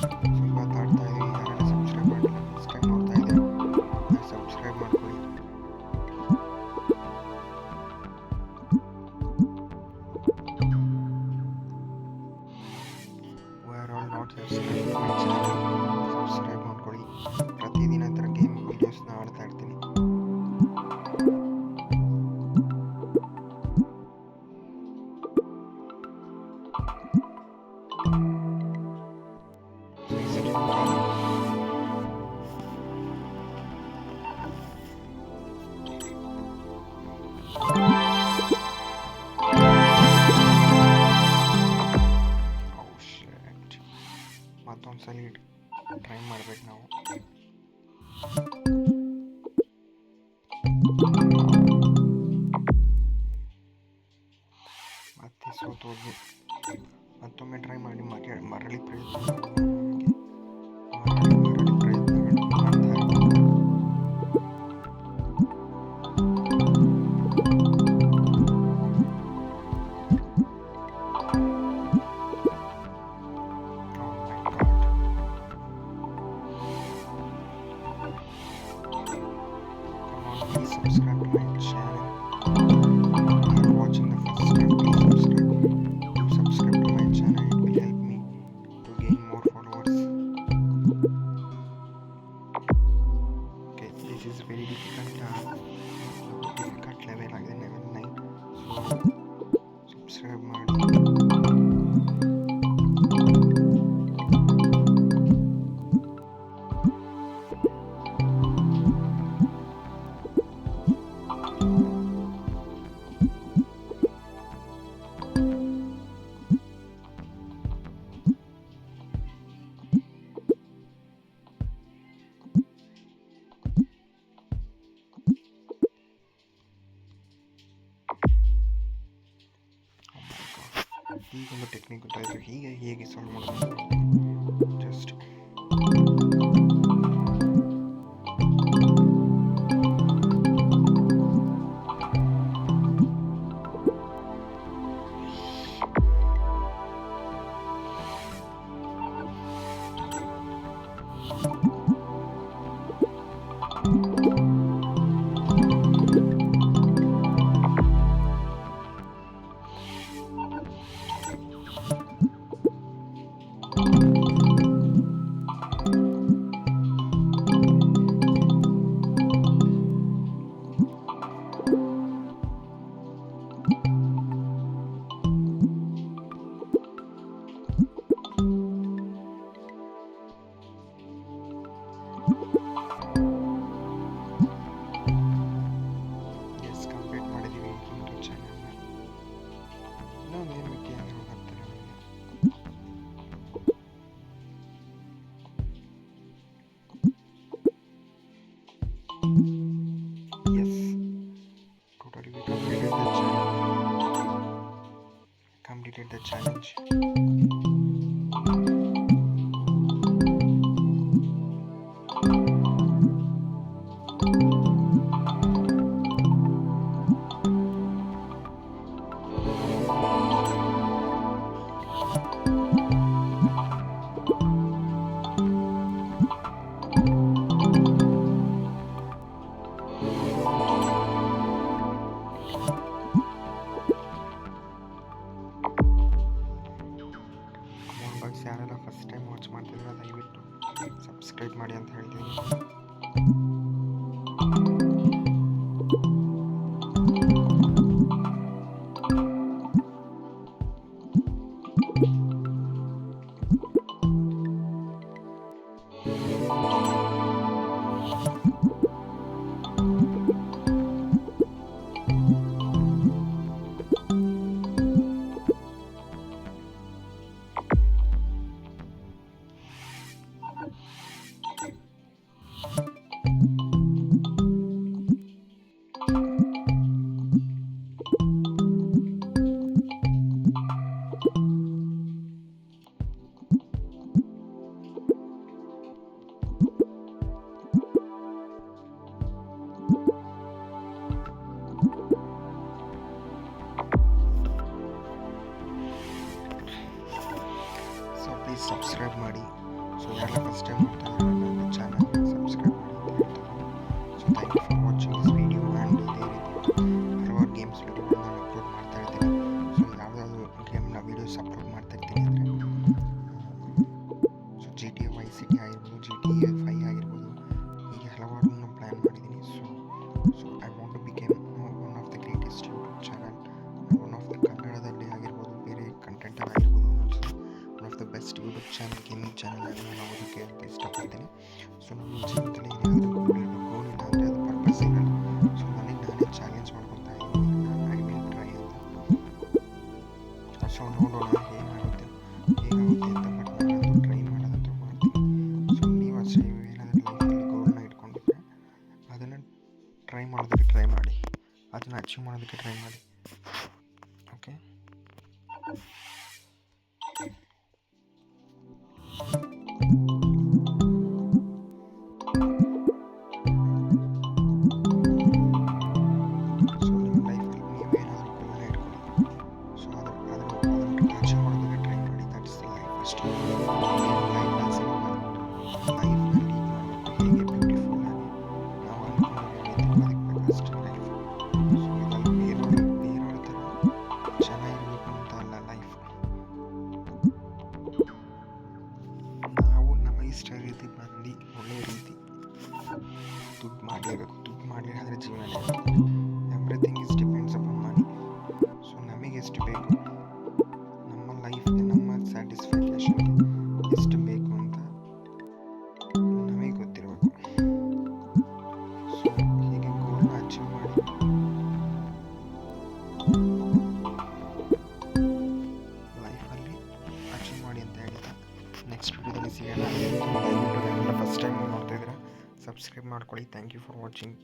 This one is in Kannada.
ಸ್ವಲ್ಪ ಮಾತಾಡ್ತಾ ಇದ್ದೀವಿ. ಯಾರೆಲ್ಲ ಸಬ್ಸ್ಕ್ರೈಬ್ ಮಾಡಿಲ್ಲ, ಫಸ್ಟ್ ಟೈಮ್ ನೋಡ್ತಾ ಇದ್ದೀರಾ, ಸಬ್ಸ್ಕ್ರೈಬ್ ಮಾಡ್ಕೊಳ್ಳಿ. Are all not subscribe my channel, subscribe ಮಾಡ್ಕೊಳ್ಳಿ. ಪ್ರತಿದಿನ ಈ ಥರ ಗೇಮ್ ವೀಡಿಯೋಸ್ನ ಆಡ್ತಾ ಇರ್ತೀನಿ. ಮತ್ತೊಂದ್ಸಲ ಟ್ರೈ ಮಾಡ್ಬೇಕು ನಾವು. ಮತ್ತೆ ಸೋತು ಹೋಗಿ ಮತ್ತೊಮ್ಮೆ ಟ್ರೈ ಮಾಡಿ ಮರಳಿ ಪ್ರಯತ್ನಗಳನ್ನು ಮಾಡ್ತಾ ಇರ್ಬೇಕು. Please subscribe to my channel. If you are watching the first time, please subscribe. Do subscribe to my channel. It will help me to gain more followers. Okay, this is very difficult level. Like level 9. So subscribe ಮಾಡಿ. ಈಗೊಂದು ಟೆಕ್ನಿಕ್ ಗೊತ್ತಾಯಿತು, ಹೇಗೆ ಸಾಲ್ವ್ ಮಾಡೋದು. ಜಸ್ಟ್ ಕಂಪ್ಲೀಟ್ ಮಾಡಿದ್ದೀವಿ ಯೂಟ್ಯೂಬ್ ಚಾನಲ್ನ. ಇನ್ನೊಂದೇನು ಮಿಕ್ಕಿ ಆಗಿರೋ ಬರ್ತಾರೆ ನನಗೆ. Yes, totally we completed the challenge. ಯಾರೆಲ್ಲ ಫಸ್ಟ್ ಟೈಮ್ ವಾಚ್ ಮಾಡ್ತಿದ್ರೆ ದಯವಿಟ್ಟು ಸಬ್ಸ್ಕ್ರೈಬ್ ಮಾಡಿ ಅಂತ ಹೇಳ್ತೀನಿ. ಪ್ಲೀಸ್ ಸಬ್ಸ್ಕ್ರೈಬ್ ಮಾಡಿ. ಸೊ ಯಾರೆಲ್ಲ ಫಸ್ಟ್ ಟೈಮ್ ನೋಡ್ತಾ ಇದ್ದಾರೆ ನನ್ನ ಚಾನಲ್ನ ಸಬ್ಸ್ಕ್ರೈಬ್ ಮಾಡಿ ಅಂತ ಹೇಳ್ತಾ so thank you for watching this video. And ಇದೇ ರೀತಿ ಹಲವಾರು ಗೇಮ್ಸ್ ವಿಡಿಯೋಗಳನ್ನ ನಾನು ಅಪ್ಲೋಡ್ ಮಾಡ್ತಾ ಇರ್ತೀನಿ. ಸೊ ಯಾವುದಾದ್ರು ಗೇಮ್ನ ವೀಡಿಯೋಸ್ ಅಪ್ಲೋಡ್ ಮಾಡ್ತಾ ಇರ್ತೀನಿ ಅಂದರೆ ಸೊ GTA Vice City ಆಗಿರ್ಬೋದು, GTA 5 ಆಗಿರ್ಬೋದು, ಹೀಗೆ ಹಲವಾರು ಪ್ಲ್ಯಾನ್ ಮಾಡಿದ್ದೀನಿ. So I want to became one of the greatest YouTube channel and one of the ಕನ್ನಡದಲ್ಲಿ ಆಗಿರ್ಬೋದು, ಬೇರೆ ಕಂಟೆಂಟಲ್ಲಿ ಆಗಿರ್ಬೋದು, one of the best YouTube channel, gaming channel ಆಗಿ ನಾನು ಆಗೋದಕ್ಕೆ ಅಂತ ಇಷ್ಟಪಡ್ತೀನಿ. ಸೊ ನಮ್ಮ ಜೀವನದಲ್ಲಿ ಏನಾದರೂ ಗೋಲ್ ಇಲ್ಲ ಅಂದರೆ ಅದು ಪರ್ಪಸ್ ಇರಲ್ಲ. ಸೊ ನನಗೆ ನಾನೇ ಚಾಲೆಂಜ್ ಮಾಡ್ಕೊತಾ ಇದ್ದೀನಿ, ನಾನು ಐ ವಿಲ್ ಟ್ರೈ ಅಂತ. ಸೊ ನೋಡೋಣ ಹೇಗಾಗುತ್ತೆ ಅಂತ. ಬಟ್ ನಾನಂತೂ ಟ್ರೈ ಮಾಡೋದಂತೂ ಮಾಡ್ತೀನಿ. ಸೊ ನೀವು ಅಷ್ಟೇ ಏನಾದರೂ ಲೈಫಲ್ಲಿ ಗೋಲ್ನ ಇಟ್ಕೊಂಡಿದ್ರೆ ಅದನ್ನು ಟ್ರೈ ಮಾಡೋದಕ್ಕೆ ಟ್ರೈ ಮಾಡಿ, ಅದನ್ನು ಅಚೀವ್ ಮಾಡೋದಕ್ಕೆ ಟ್ರೈ ಮಾಡಿ. ಓಕೆ, ಸೊ ನಿಮ್ಮ ಲೈಫಲ್ಲಿ ನೀವೇನಾದರೂ ಗೋಲ್ನ ಇಟ್ಕೊಳ್ಳಿ. ಸೊ ಅದನ್ನು ಅಚೀವ್ ಮಾಡೋದಕ್ಕೆ ಟ್ರೈ ಮಾಡಿ. That's the life. ಅಷ್ಟೇ. ಲೈಫ್ನಲ್ಲಿ ಹೇಗೆ ಬ್ಯೂಟಿಫುಲ್ ಆಗಿ ನಾವು ಅಂದ್ಕೊಂಡಿರೋ ರೀತಿ ಬದುಕಬೇಕು, ಅಷ್ಟೇ ಲೈಫ್. ಸೊ ಇದರಲ್ಲಿ ಬೇರೆಯವ್ರ ಥರ ಚೆನ್ನಾಗಿರಬೇಕು ಅಂತ ಅಲ್ಲ ಲೈಫ್. ನಾವು ನಮ್ಮ ಇಷ್ಟ ರೀತಿ ಬಂದು ಒಳ್ಳೆಯ ರೀತಿ ದುಡ್ಡು ಮಾಡಲೇಬೇಕು. ದುಡ್ಡು ಮಾಡಲಿಲ್ಲ ಅಂದರೆ ಜೀವನ everything is depends upon money. So ನಮಗೆ ಎಷ್ಟು ಬೇಕು, ನಮ್ಮ ಲೈಫ್ಗೆ, ನಮ್ಮ ಸ್ಯಾಟಿಸ್ಫ್ಯಾಕ್ಷನ್ಗೆ ಎಷ್ಟು ಬೇಕು ಅಂತ ನಮಗೆ ಗೊತ್ತಿರಬೇಕು. ಸೊ ಹೀಗೆ ಗೋಲ್ನ ಅಚೀವ್ ಮಾಡಿ ಲೈಫಲ್ಲಿ ಅಚೀವ್ ಮಾಡಿ ಅಂತ ಹೇಳ್ತಾ ನೆಕ್ಸ್ಟ್ ವಿಡಿಯೋದಲ್ಲಿ ಸಿಗೋಣ. ದಯವಿಟ್ಟು ಯಾರೆಲ್ಲ ಫಸ್ಟ್ ಟೈಮ್ ನೋಡ್ತಾ ಇದ್ದೀರಾ ಸಬ್ಸ್ಕ್ರೈಬ್ ಮಾಡ್ಕೊಳ್ಳಿ. Thank you for watching.